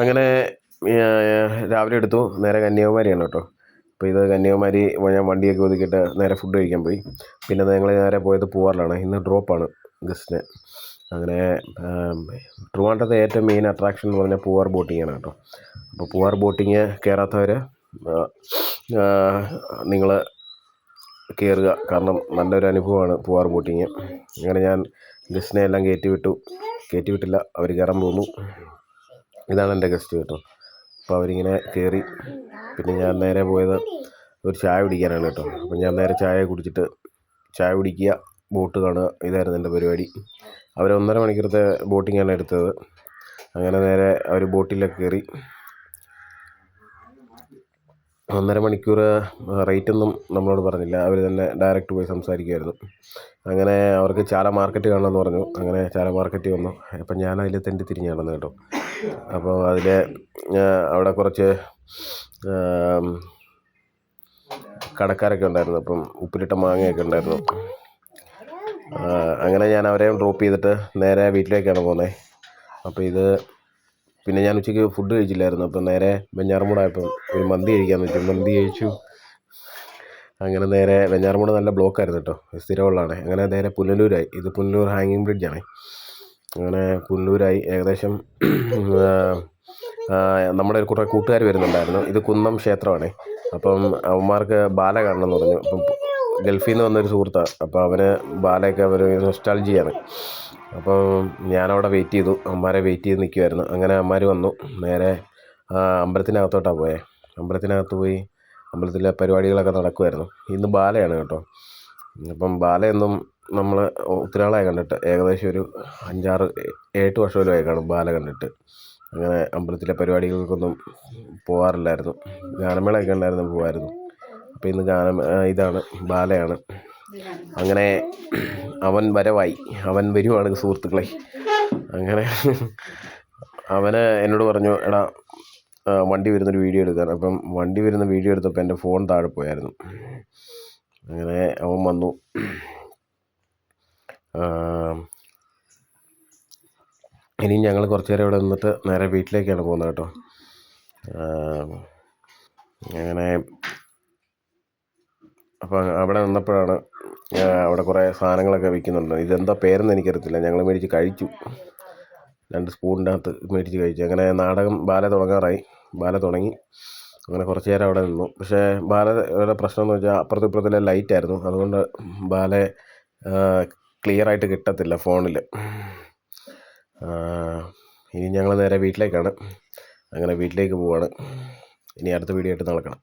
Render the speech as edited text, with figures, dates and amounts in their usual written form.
അങ്ങനെ രാവിലെ എടുത്തു. നേരെ കന്യാകുമാരിയാണ് കേട്ടോ. അപ്പോൾ ഇത് കന്യാകുമാരി ഞാൻ വണ്ടിയൊക്കെ ഒതുക്കിയിട്ട് നേരെ ഫുഡ് കഴിക്കാൻ പോയി. പിന്നെ ഞങ്ങൾ നേരെ പോയത് പൂവാറിലാണ്. ഇന്ന് ഡ്രോപ്പാണ് ഗസ്റ്റിന്. അങ്ങനെ ട്രിവാൻഡ്രത്തെ ഏറ്റവും മെയിൻ അട്രാക്ഷൻ എന്ന് പറഞ്ഞാൽ പൂവാർ ബോട്ടിങ്ങാണ് കേട്ടോ. അപ്പോൾ പൂവാർ ബോട്ടിങ് കയറാത്തവർ നിങ്ങൾ കയറുക. കാരണം നല്ലൊരു അനുഭവമാണ് പൂവാർ ബോട്ടിങ്. അങ്ങനെ ഞാൻ ഗസ്റ്റിനെ എല്ലാം കയറ്റി വിട്ടില്ല, അവർ കയറാൻ പോന്നു. ഇതാണ് എൻ്റെ ഗസ്റ്റ് കേട്ടോ. അപ്പോൾ അവരിങ്ങനെ കയറി. പിന്നെ ഞാൻ നേരെ പോയത് ഒരു ചായ കുടിക്കാനാണ് കേട്ടോ. അപ്പം ഞാൻ നേരെ ചായ കുടിക്കുക, ബോട്ട് കാണുക, ഇതായിരുന്നു എൻ്റെ പരിപാടി. അവർ 1.5 മണിക്കൂറത്തെ ബോട്ടിങ്ങാണ് എടുത്തത്. അങ്ങനെ നേരെ അവർ ബോട്ടിലൊക്കെ കയറി. 1.5 മണിക്കൂർ റേറ്റൊന്നും നമ്മളോട് പറഞ്ഞില്ല, അവർ തന്നെ ഡയറക്റ്റ് പോയി സംസാരിക്കുമായിരുന്നു. അങ്ങനെ അവർക്ക് ചാല മാർക്കറ്റ് കാണണമെന്ന് പറഞ്ഞു. അങ്ങനെ ചാല മാർക്കറ്റ് വന്നു. അപ്പം ഞാൻ അതിൽ തെണ്ടി തിരിഞ്ഞ് നടന്നു കേട്ടോ. അപ്പോൾ അവിടെ കുറച്ച് കടക്കാരൊക്കെ ഉണ്ടായിരുന്നു. അപ്പം ഉപ്പിലിട്ട മാങ്ങയൊക്കെ ഉണ്ടായിരുന്നു. അങ്ങനെ ഞാൻ അവരെയും ഡ്രോപ്പ് ചെയ്തിട്ട് നേരെ വീട്ടിലേക്കാണ് പോകുന്നത്. അപ്പോൾ പിന്നെ ഞാൻ ഉച്ചയ്ക്ക് ഫുഡ് കഴിച്ചില്ലായിരുന്നു. അപ്പം നേരെ വെഞ്ഞാറമൂടായപ്പം ഒരു മന്തി കഴിക്കാമെന്ന് വെച്ചു. മന്തി കഴിച്ചു. അങ്ങനെ നേരെ വെഞ്ഞാറമൂട് നല്ല ബ്ലോക്കായിരുന്നു കേട്ടോ, സ്ഥിരമുള്ളതാണ്. അങ്ങനെ നേരെ പുനലൂരായി. ഇത് പുനലൂർ ഹാങ്ങിങ് ബ്രിഡ്ജാണ്. അങ്ങനെ പുനലൂരായി. ഏകദേശം നമ്മുടെ കുറേ കൂട്ടുകാർ വരുന്നുണ്ടായിരുന്നു. ഇത് കുന്നം ക്ഷേത്രമാണ്. അപ്പം അവന്മാർക്ക് ബാല കാണണമെന്ന് പറഞ്ഞു. അപ്പം ഗൾഫിൽ നിന്ന് വന്നൊരു സുഹൃത്താണ്. അപ്പോൾ അവന് ബാലയൊക്കെ അവർ നൊസ്റ്റാൾജിയാണ്. അപ്പം ഞാനവിടെ വെയിറ്റ് ചെയ്തു. അമ്മമാരെ വെയിറ്റ് ചെയ്ത് നിൽക്കുമായിരുന്നു. അങ്ങനെ അമ്മമാർ വന്നു. നേരെ അമ്പലത്തിനകത്തോട്ടാണ് പോയത്. അമ്പലത്തിനകത്ത് പോയി അമ്പലത്തിലെ പരിപാടികളൊക്കെ നടക്കുമായിരുന്നു. ഇന്ന് ബാലയാണ് കേട്ടോ. അപ്പം ബാലയൊന്നും നമ്മൾ ഒത്തിരി നാളായി കണ്ടിട്ട്. ഏകദേശം ഒരു 5-6-7 വർഷമായി കാണും ബാല കണ്ടിട്ട്. അങ്ങനെ അമ്പലത്തിലെ പരിപാടികൾക്കൊന്നും പോകാറില്ലായിരുന്നു. ഗാനമേളയൊക്കെ ഉണ്ടായിരുന്നു, പോകുമായിരുന്നു. അപ്പോൾ ഇന്ന് ഇതാണ് ബാലയാണ്. അങ്ങനെ അവൻ വരുവാണ് സുഹൃത്തുക്കളെ. അങ്ങനെ അവന് എന്നോട് പറഞ്ഞു, എടാ വണ്ടി വരുന്നൊരു വീഡിയോ എടുക്കാൻ. അപ്പം വണ്ടി വരുന്ന വീഡിയോ എടുത്തപ്പോൾ എൻ്റെ ഫോൺ താഴെ പോയായിരുന്നു. അങ്ങനെ അവൻ വന്നു. ഇനി ഞങ്ങൾ കുറച്ച് നേരം ഇവിടെ നിന്നിട്ട് നേരെ വീട്ടിലേക്കാണ് പോകുന്നത് കേട്ടോ. അങ്ങനെ അപ്പോൾ അവിടെ നിന്നപ്പോഴാണ് അവിടെ കുറേ സാധനങ്ങളൊക്കെ വിൽക്കുന്നുണ്ട്. ഇതെന്താ പേരെന്ന് എനിക്കറിയത്തില്ല. ഞങ്ങൾ മേടിച്ച് കഴിച്ചു. 2 സ്പൂണിനകത്ത് മേടിച്ച് കഴിച്ചു. അങ്ങനെ നാടകം ബാല തുടങ്ങാറായി. ബാല തുടങ്ങി. അങ്ങനെ കുറച്ച് നേരം അവിടെ നിന്നു. പക്ഷേ ബാലയുടെ പ്രശ്നം എന്ന് വെച്ചാൽ അപ്പുറത്തും ഇപ്പുറത്തിലെ ലൈറ്റായിരുന്നു. അതുകൊണ്ട് ബാലയെ ക്ലിയറായിട്ട് കിട്ടത്തില്ല ഫോണിൽ. ഇനി ഞങ്ങൾ നേരെ വീട്ടിലേക്കാണ്. അങ്ങനെ വീട്ടിലേക്ക് പോവാണ്. ഇനി അടുത്ത വീഡിയോ ആയിട്ട് നടക്കണം.